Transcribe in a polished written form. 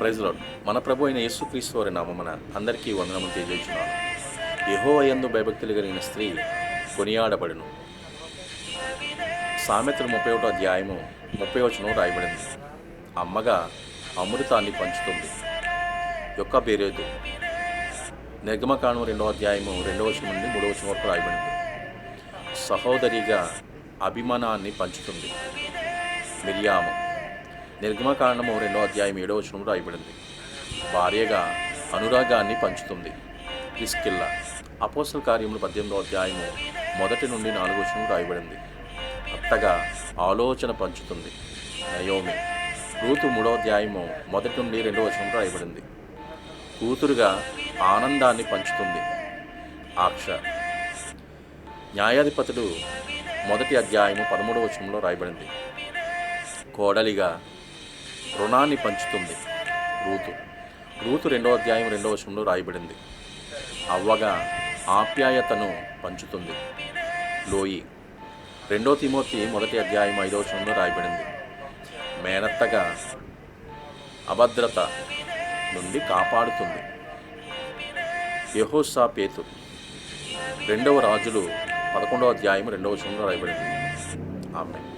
Praise lord. మన ప్రభు అయిన యేసుక్రీస్తు వారి నామమున అందరికీ వందనములు తెలియజేస్తున్నాను. యెహోవా యందు భయభక్తులు కలిగిన స్త్రీ కొనియాడబడును. సామెతలు 31వ అధ్యాయము 30వ వచనం రాయబడింది. అమ్మగా అమృతాన్ని పంచుతుంది. యొక్క బేరేదు నిర్గమకాండం 2వ అధ్యాయము 2వ వచనం నుండి 3వ వచనం వరకు రాయబడింది. సహోదరిగా అభిమానాన్ని పంచుతుంది. మిరియాము నిర్గమకాండము 2వ అధ్యాయం 7వ వచనం రాయబడింది. భార్యగా అనురాగాన్ని పంచుతుంది. ప్రిస్కిల్లా అపోస్తల కార్యములు 18వ అధ్యాయము 1 నుండి 4వ వచనం రాయబడింది. అత్తగా ఆలోచన పంచుతుంది. నయోమి రూతు 3వ అధ్యాయము 1 నుండి 2వ వచనం రాయబడింది. కూతురుగా ఆనందాన్ని పంచుతుంది. ఆక్ష న్యాయాధిపతుడు 1వ అధ్యాయము 13వ వచనంలో రాయబడింది. కోడలిగా రుణాన్ని పంచుతుంది. రూతు 2వ అధ్యాయం 2వ వచనంలో రాయబడింది. అవ్వగా ఆప్యాయతను పంచుతుంది. లోయి 2 తిమోతి 1వ అధ్యాయం 5వ వచనంలో రాయబడింది. మేనత్తగా అభద్రత నుండి కాపాడుతుంది. యెహోషాపాతు 2వ రాజులు 11వ అధ్యాయం 2వ వచనంలో రాయబడింది. ఆమేన్.